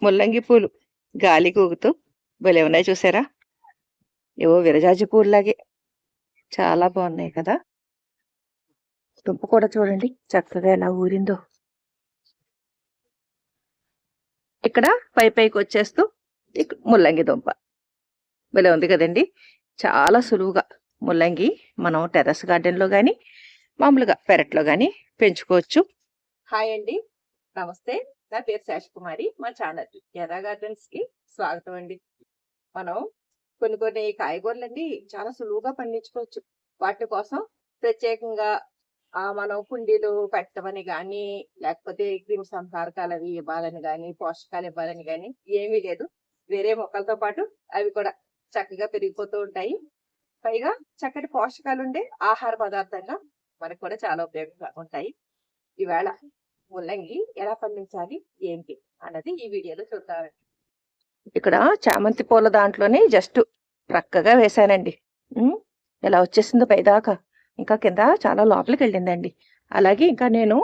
ముల్లంగి పూలు గాలికి ఊగుతూ భలే ఉన్నాయి చూసారా? ఏవో విరజాజి పూల్లాగే చాలా బాగున్నాయి కదా. దుంప కూడా చూడండి చక్కగా ఎలా ఊరిందో. ఇక్కడ పైకి వచ్చేస్తూ ముల్లంగి దుంప భలే ఉంది కదండి. చాలా సులువుగా ముల్లంగి మనం టెర్రస్ గార్డెన్లో కానీ మామూలుగా పెరట్లో కానీ పెంచుకోవచ్చు. హాయ్ అండి, నమస్తే. నా పేరు శేషకుమారి. మా ఛానల్ ఎర్రా గార్డెన్స్ కి స్వాగతం అండి. మనం కొన్ని కాయగూరలండి చాలా సులువుగా పండించుకోవచ్చు. వాటి కోసం ప్రత్యేకంగా మనం కుండీలు పెట్టమని కానీ, లేకపోతే క్రిమి సంహారకాలు అవి ఇవ్వాలని కానీ, పోషకాలు ఇవ్వాలని కానీ ఏమీ లేదు. వేరే మొక్కలతో పాటు అవి కూడా చక్కగా పెరిగిపోతూ ఉంటాయి. పైగా చక్కటి పోషకాలు ఉండే ఆహార పదార్థంగా మనకు కూడా చాలా ఉపయోగంగా ఉంటాయి. ఈవేళ ముల్లంగి ఎలా పండించాలి ఏంటి అన్నది ఈ వీడియోలో చూద్దామండి. ఇక్కడ చామంతి పూల దాంట్లోనే జస్ట్ ప్రక్కగా వేసానండి. ఎలా వచ్చేసిందో పైదాకా. ఇంకా కింద చాలా లోపలికి వెళ్ళిందండి. అలాగే ఇంకా నేను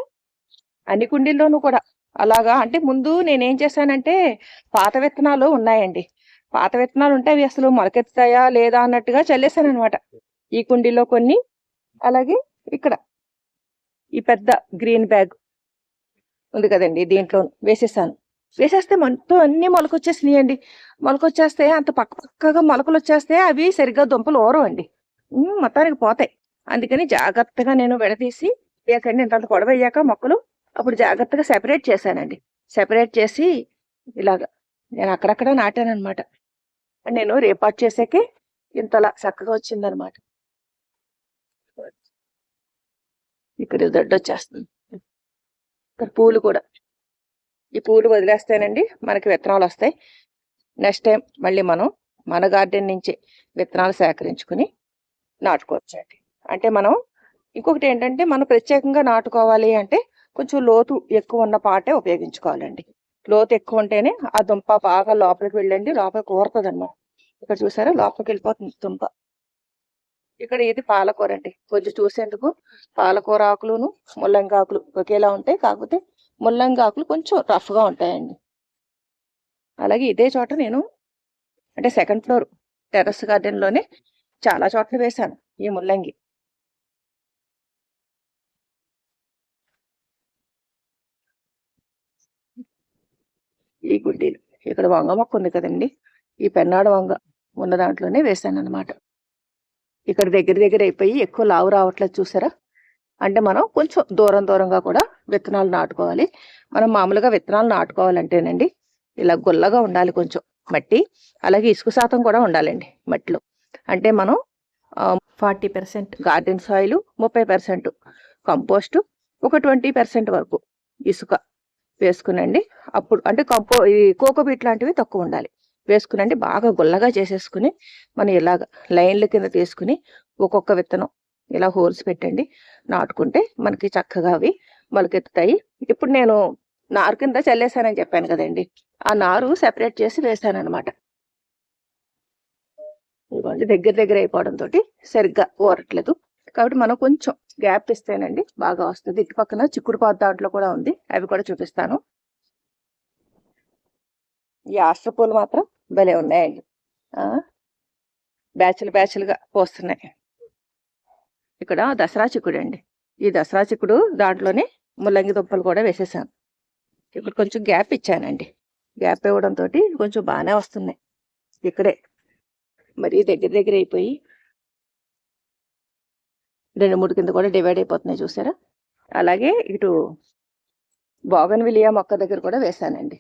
అన్ని కుండీల్లోనూ కూడా అలాగా, అంటే ముందు నేనేం చేశానంటే పాత విత్తనాలు ఉన్నాయండి. పాత విత్తనాలు ఉంటే అవి అసలు మొలకెత్తుతాయా లేదా అన్నట్టుగా చల్లేసాను అనమాట. ఈ కుండీలో కొన్ని, అలాగే ఇక్కడ ఈ పెద్ద గ్రీన్ బ్యాగ్ ఉంది కదండి, దీంట్లో వేసేసాను. వేసేస్తే మొత్తం అన్ని మొలకొచ్చేసినాయండి. మొలకొచ్చేస్తే అంత పక్కగా మొలకలు వచ్చేస్తే అవి సరిగ్గా దుంపలు ఓరవు అండి, మొత్తానికి పోతాయి. అందుకని జాగ్రత్తగా నేను విడదీసి వేకండి ఇంత పొడవయ్యాక మొక్కలు అప్పుడు జాగ్రత్తగా సెపరేట్ చేశానండి. సెపరేట్ చేసి ఇలాగా నేను అక్కడక్కడ నాటాను అనమాట. నేను రేపాటు చేసాకే ఇంతలా చక్కగా వచ్చిందనమాట. ఇక్కడ దొడ్డు వచ్చేస్తుంది. ఇక్కడ పూలు కూడా, ఈ పూలు వదిలేస్తానండి మనకి విత్తనాలు వస్తాయి. నెక్స్ట్ టైం మళ్ళీ మనం మన గార్డెన్ నుంచి విత్తనాలు సేకరించుకుని నాటుకోవచ్చండి. అంటే మనం ఇంకొకటి ఏంటంటే మనం ప్రత్యేకంగా నాటుకోవాలి అంటే కొంచెం లోతు ఎక్కువ ఉన్న పాటే ఉపయోగించుకోవాలండి. లోతు ఎక్కువ ఉంటేనే ఆ దుంప బాగా లోపలికి వెళ్ళండి, లోపలికి ఊరుతుంది అనమాట. ఇక్కడ చూసారా లోపలికి వెళ్ళిపోతుంది దుంప. ఇక్కడ ఇది పాలకూర అండి. కొంచెం చూసేందుకు పాలకూర ఆకులును ముల్లంగి ఆకులు ఒకేలా ఉంటాయి, కాకపోతే ముల్లంగి ఆకులు కొంచెం రఫ్గా ఉంటాయండి. అలాగే ఇదే చోట నేను అంటే సెకండ్ ఫ్లోర్ టెర్రస్ గార్డెన్లోనే చాలా చోట్ల వేశాను ఈ ముల్లంగి. ఈ గుడ్డీలు ఇక్కడ వంగ మొక్క ఉంది కదండి, ఈ పెన్నాడు వంగ ఉన్న దాంట్లోనే వేసాను అనమాట. ఇక్కడ దగ్గర అయిపోయి ఎక్కువ లావు రావట్లేదు చూసారా. అంటే మనం కొంచెం దూరంగా కూడా విత్తనాలు నాటుకోవాలి. మనం మామూలుగా విత్తనాలు నాటుకోవాలంటేనండి ఇలా గుల్లగా ఉండాలి కొంచెం మట్టి, అలాగే ఇసుక శాతం కూడా ఉండాలండి మట్టిలో. అంటే మనం 40% గార్డెన్ సాయిల్, 30% కంపోస్ట్, ఒక 20% వరకు ఇసుక వేసుకునండి. అప్పుడు అంటే ఈ కోకోబీట్ లాంటివి తక్కువ ఉండాలి వేసుకునండి. బాగా గుల్లగా చేసేసుకుని మనం ఇలాగ లైన్ల కింద తీసుకుని ఒక్కొక్క విత్తనం ఇలా హోల్స్ పెట్టండి, నాటుకుంటే మనకి చక్కగా అవి మొలకెత్తుతాయి. ఇప్పుడు నేను నారు కింద చల్లేసానని చెప్పాను కదండి, ఆ నారు సెపరేట్ చేసి వేసాను అనమాట. ఇవ్వండి దగ్గర అయిపోవడంతో సరిగ్గా ఊరట్లేదు, కాబట్టి మనం కొంచెం గ్యాప్ ఇస్తేనండి బాగా వస్తుంది. ఇటు పక్కన చిక్కుడు పాత దాంట్లో కూడా ఉంది, అవి కూడా చూపిస్తాను. ఈ ఆస్ట్ర పూలు మాత్రం భలే ఉన్నాయండి, బ్యాచ్లుగా పోస్తున్నాయి. ఇక్కడ దసరా చిక్కుడు అండి. ఈ దసరా చిక్కుడు దాంట్లోనే ముల్లంగి దుంపలు కూడా వేసేసాను. ఇక్కడ కొంచెం గ్యాప్ ఇచ్చానండి. గ్యాప్ ఇవ్వడంతో కొంచెం బాగానే వస్తున్నాయి. ఇక్కడే మరి దగ్గర అయిపోయి 2-3 కింద కూడా డివైడ్ అయిపోతున్నాయి చూసారా. అలాగే ఇటు బోగన్విలియా మొక్క దగ్గర కూడా వేసానండి.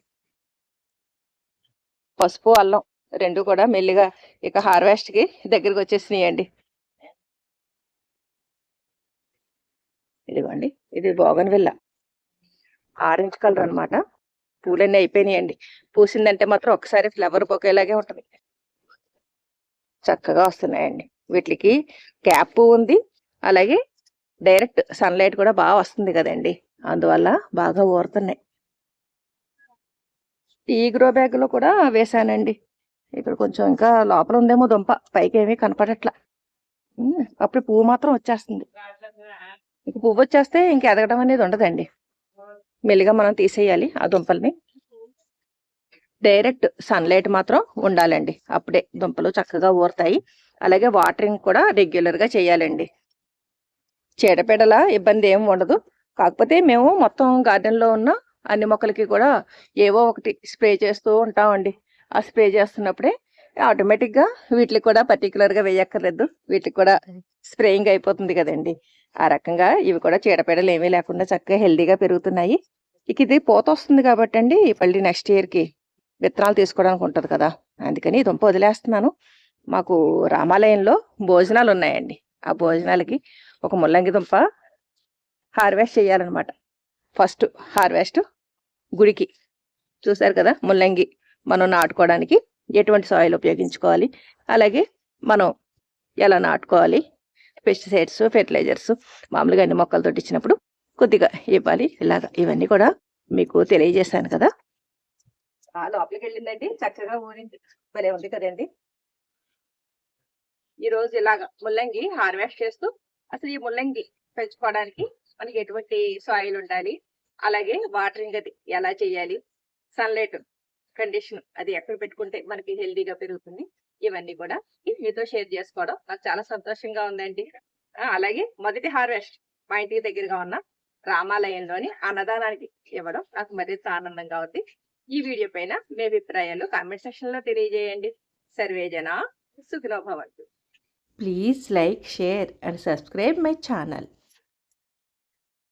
పసుపు అల్లం రెండు కూడా మెల్లిగా ఇక హార్వెస్ట్కి దగ్గరికి వచ్చేసినాయండి. ఇదిగోండి, ఇది బోగన్విల్లా ఆరెంజ్ కలర్ అనమాట. పూలన్నీ అయిపోయినాయండి. పూసిందంటే మాత్రం ఒకసారి ఫ్లవర్ బొకేలాగే ఉంటుంది. చక్కగా వస్తున్నాయండి. వీటికి క్యాప్ ఉంది, అలాగే డైరెక్ట్ సన్లైట్ కూడా బాగా వస్తుంది కదండి, అందువల్ల బాగా ఊరుతున్నాయి. ఈ గ్రో బ్యాగ్లో కూడా వేసానండి. ఇక్కడ కొంచెం ఇంకా లోపల ఉందేమో దుంప, పైకి ఏమీ కనపడట్లా. అప్పుడు పువ్వు మాత్రం వచ్చేస్తుంది. ఇక పువ్వు వచ్చేస్తే ఇంక ఎదగడం అనేది ఉండదండి, మెల్లిగా మనం తీసేయాలి ఆ దుంపల్ని. డైరెక్ట్ సన్లైట్ మాత్రం ఉండాలండి. అప్పుడే దుంపలు చక్కగా ఊరుతాయి. అలాగే వాటరింగ్ కూడా రెగ్యులర్గా చేయాలండి. చీడపీడల ఇబ్బంది ఏమి ఉండదు. కాకపోతే మేము మొత్తం గార్డెన్లో ఉన్న అన్ని మొక్కలకి కూడా ఏవో ఒకటి స్ప్రే చేస్తూ ఉంటామండి. ఆ స్ప్రే చేస్తున్నప్పుడే ఆటోమేటిక్గా వీటికి కూడా పర్టికులర్గా వేయక్కర్లేదు. వీటికి కూడా స్ప్రేయింగ్ అయిపోతుంది కదండి. ఆ రకంగా ఇవి కూడా చీడపీడలు ఏమీ లేకుండా చక్కగా హెల్దీగా పెరుగుతున్నాయి. ఇక ఇది పూత వస్తుంది కాబట్టి అండి మళ్ళీ నెక్స్ట్ ఇయర్కి విత్తనాలు తీసుకోవడానికి ఉంటుంది కదా, అందుకని ఈ దుంప వదిలేస్తున్నాను. మాకు రామాలయంలో భోజనాలు ఉన్నాయండి. ఆ భోజనాలకి ఒక ముల్లంగి దుంప హార్వెస్ట్ చేయాలన్నమాట. ఫస్ట్ హార్వెస్ట్ గుడికి. చూసారు కదా ముల్లంగి మనం నాటుకోవడానికి ఎటువంటి సాయిల్ ఉపయోగించుకోవాలి, అలాగే మనం ఎలా నాటుకోవాలి, పెస్టిసైడ్స్ ఫెర్టిలైజర్స్ మామూలుగా అన్ని మొక్కలతో ఇచ్చినప్పుడు కొద్దిగా ఇవ్వాలి. ఇలాగా ఇవన్నీ కూడా మీకు తెలియజేశాను కదా. లోపలికి వెళ్ళిందండి, చక్కగా ఊరింది, భలే ఉంది కదండి. ఈ రోజు ఇలాగా ముల్లంగి హార్వెస్ట్ చేస్తూ అసలు ఈ ముల్లంగి పెంచుకోవడానికి మనకి ఎటువంటి సాయిల్ ఉండాలి, అలాగే వాటరింగ్ అది ఎలా చేయాలి, సన్లైట్ కండిషన్ అది ఎక్కడ పెట్టుకుంటే మనకి హెల్దీగా పెరుగుతుంది, ఇవన్నీ కూడా మీతో షేర్ చేసుకోవడం నాకు చాలా సంతోషంగా ఉందండి. అలాగే మొదటి హార్వెస్ట్ మా ఇంటికి దగ్గరగా ఉన్న రామాలయంలోని అన్నదానానికి ఇవ్వడం నాకు మరింత ఆనందంగా ఉంది. ఈ వీడియో పైన మీ అభిప్రాయాలు కామెంట్ సెక్షన్ లో తెలియజేయండి. సర్వేజన సుఖినో భవంతు. Please like, share and subscribe my channel.